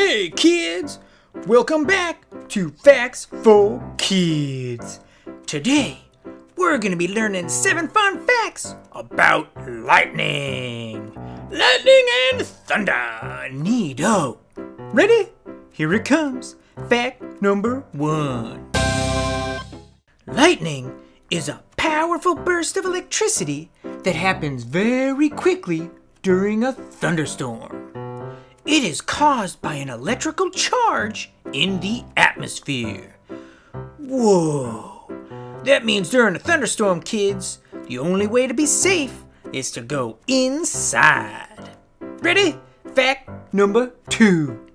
Hey kids! Welcome back to Facts for Kids. Today, we're going to be learning 7 fun facts about lightning. Lightning and thunder. Neato. Ready? Here it comes. Fact number 1. Lightning is a powerful burst of electricity that happens very quickly during a thunderstorm. It is caused by an electrical charge in the atmosphere. Whoa! That means during a thunderstorm, kids, the only way to be safe is to go inside. Ready? Fact number 2.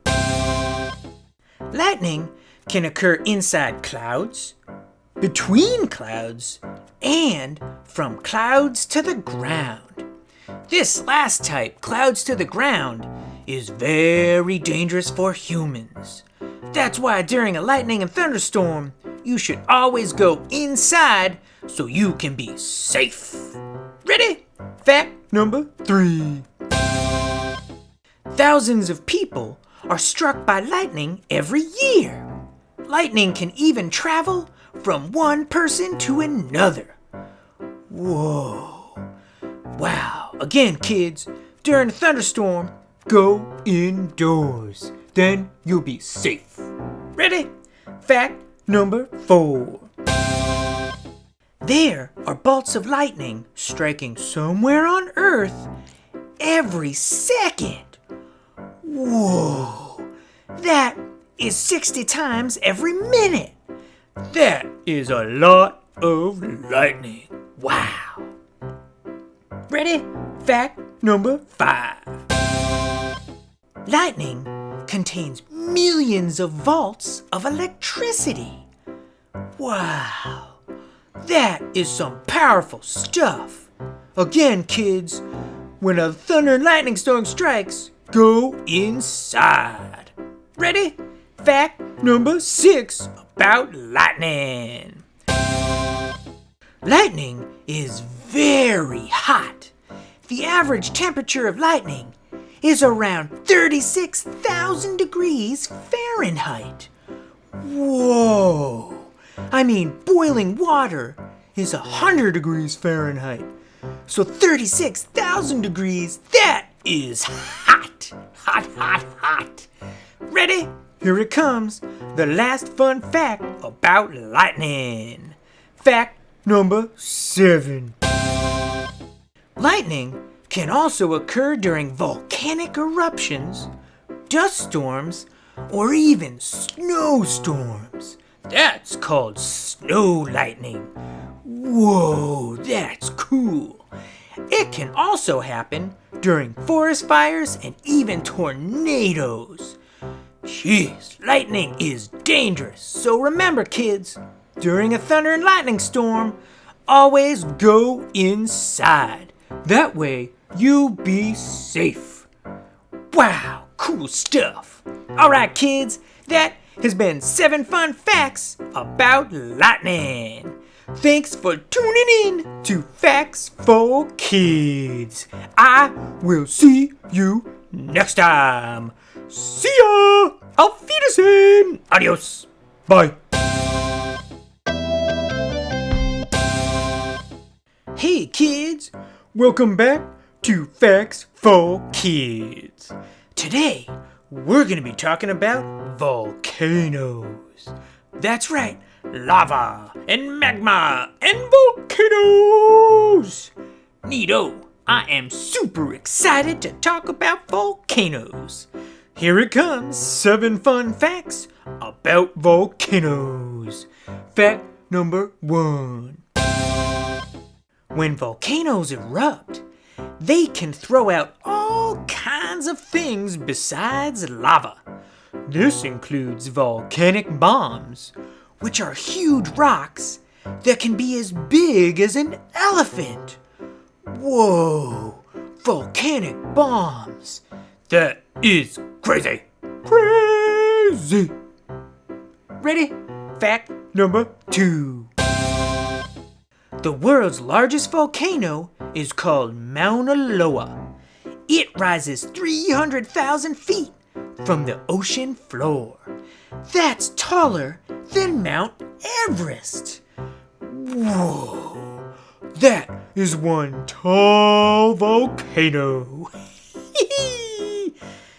Lightning can occur inside clouds, between clouds, and from clouds to the ground. This last type, clouds to the ground, is very dangerous for humans. That's why during a lightning and thunderstorm, you should always go inside so you can be safe. Ready? Fact number 3. Thousands of people are struck by lightning every year. Lightning can even travel from one person to another. Whoa. Wow. Again, kids, during a thunderstorm, go indoors. Then you'll be safe. Ready? Fact number 4. There are bolts of lightning striking somewhere on Earth every second. Whoa! That is 60 times every minute. That is a lot of lightning. Wow. Ready? Fact number 5. Lightning contains millions of volts of electricity. Wow, that is some powerful stuff. Again, kids, when a thunder and lightning storm strikes, go inside. Ready? Fact number 6 about lightning. Lightning is very hot. The average temperature of lightning is around 36,000 degrees Fahrenheit. Whoa! I mean, boiling water is 100 degrees Fahrenheit. So 36,000 degrees, that is hot! Hot, hot, hot! Ready? Here it comes. The last fun fact about lightning. Fact number 7. Lightning can also occur during volcanic eruptions, dust storms, or even snowstorms. That's called snow lightning. Whoa, that's cool. It can also happen during forest fires and even tornadoes. Jeez, lightning is dangerous. So remember, kids, during a thunder and lightning storm, always go inside. That way, you'll be safe. Wow, cool stuff. Alright, kids, that has been 7 fun facts about lightning. Thanks for tuning in to Facts for Kids. I will see you next time. See ya! Auf Wiedersehen! Adios! Bye! Hey kids! Welcome back to Facts for Kids. Today, we're going to be talking about volcanoes. That's right, lava and magma and volcanoes. Neato, I am super excited to talk about volcanoes. Here it comes, 7 fun facts about volcanoes. Fact number 1. When volcanoes erupt, they can throw out all kinds of things besides lava. This includes volcanic bombs, which are huge rocks that can be as big as an elephant. Whoa, volcanic bombs. That is crazy. Crazy. Ready? Fact number 2. The world's largest volcano is called Mauna Loa. It rises 300,000 feet from the ocean floor. That's taller than Mount Everest. Whoa, that is one tall volcano.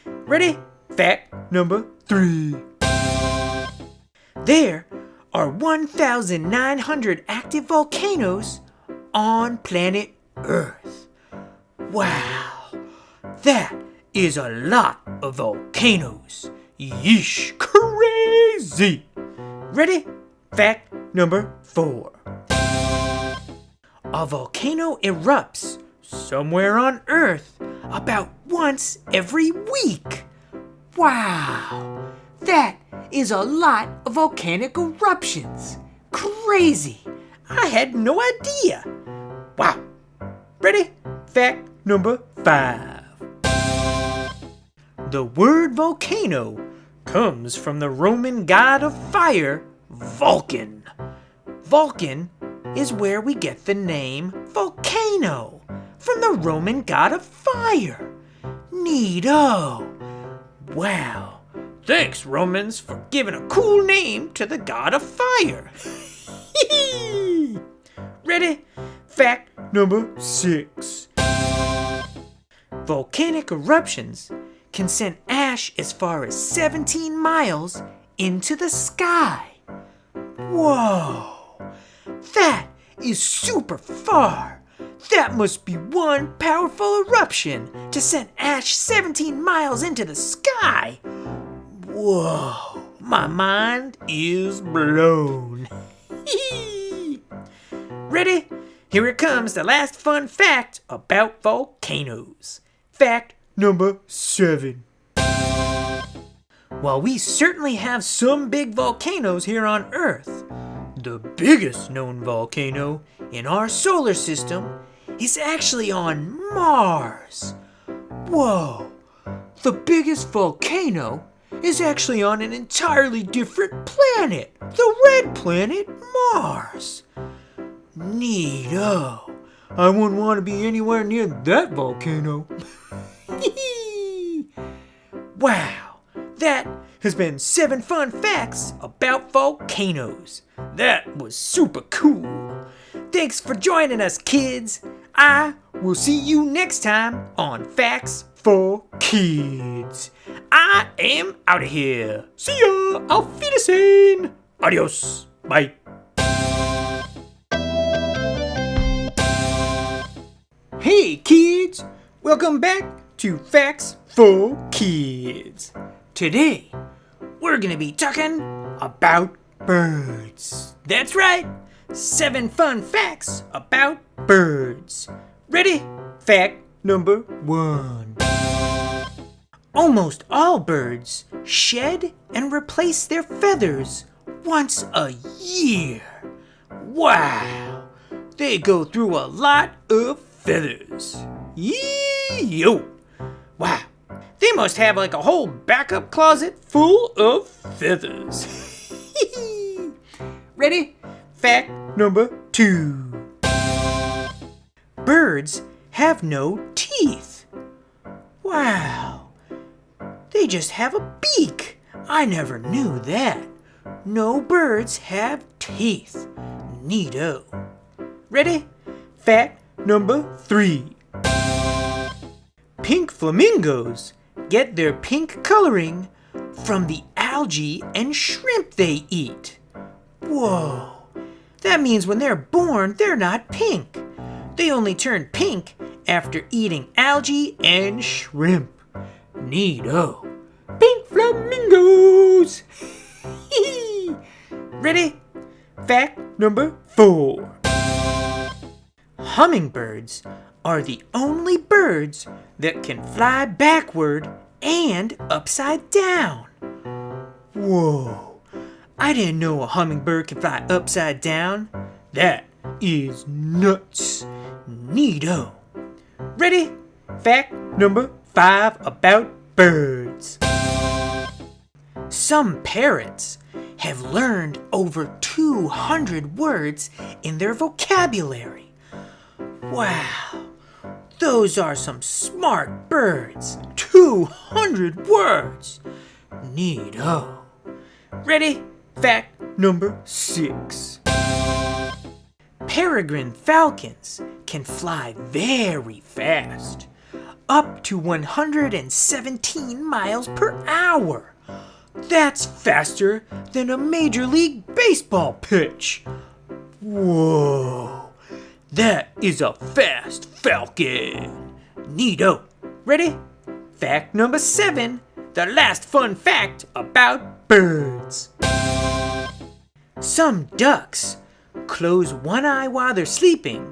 Ready? Fact number 3. There are 1,900 active volcanoes on planet Earth. Wow, that is a lot of volcanoes. Yeesh, crazy. Ready? Fact number 4. A volcano erupts somewhere on Earth about once every week. Wow, that is a lot of volcanic eruptions. Crazy. I had no idea. Wow. Ready? Fact number 5. The word volcano comes from the Roman god of fire, Vulcan. Vulcan is where we get the name volcano, from the Roman god of fire. Neato. Wow. Thanks, Romans, for giving a cool name to the god of fire. Ready? Fact number 6. Volcanic eruptions can send ash as far as 17 miles into the sky. Whoa! That is super far. That must be one powerful eruption to send ash 17 miles into the sky. Whoa, my mind is blown. Ready? Here it comes, the last fun fact about volcanoes. Fact number 7. While we certainly have some big volcanoes here on Earth, the biggest known volcano in our solar system is actually on Mars. Whoa, the biggest volcano is actually on an entirely different planet, the red planet Mars. Neato. I wouldn't want to be anywhere near that volcano. Wow, that has been 7 fun facts about volcanoes. That was super cool. Thanks for joining us, kids. I will see you next time on Facts for Kids. I am out of here. See ya. Auf Wiedersehen. Adios. Bye. Hey, kids. Welcome back to Facts for Kids. Today, we're going to be talking about birds. That's right. 7 fun facts about birds. Ready? Fact number 1. Almost all birds shed and replace their feathers once a year. Wow, they go through a lot of feathers. Yee-yo. Wow, they must have like a whole backup closet full of feathers. Ready? Fact number 2. Birds have no teeth. Wow, they just have a beak. I never knew that. No birds have teeth. Neato. Ready? Fact number 3. Pink flamingos get their pink coloring from the algae and shrimp they eat. Whoa. That means when they're born, they're not pink. They only turn pink after eating algae and shrimp. Neato. Pink flamingos. Ready? Fact number 4. Hummingbirds are the only birds that can fly backward and upside down. Whoa, I didn't know a hummingbird can fly upside down. That is nuts. Neato. Ready? Fact number 5 about birds. Some parrots have learned over 200 words in their vocabulary. Wow, Those are some smart birds. 200 words. Neato. Ready? Fact number 6. Peregrine falcons can fly very fast, up to 117 miles per hour. That's faster than a Major League Baseball pitch. Whoa, that is a fast falcon. Neato. Ready? Fact number 7, the last fun fact about birds. Some ducks close one eye while they're sleeping,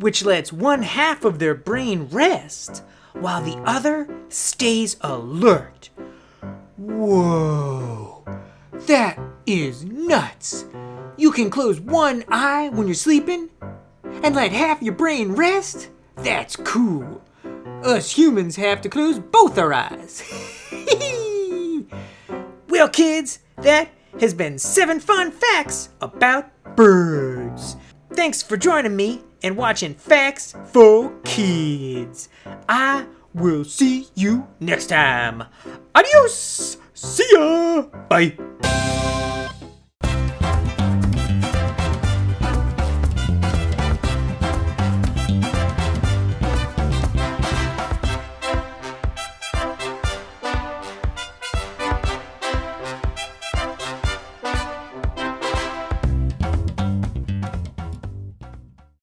which lets one half of their brain rest while the other stays alert. Whoa, that is nuts. You can close one eye when you're sleeping and let half your brain rest? That's cool. Us humans have to close both our eyes. Well, kids, that has been 7 fun facts about birds. Thanks for joining me and watching Facts for Kids. I will see you next time. Adios. See ya. Bye.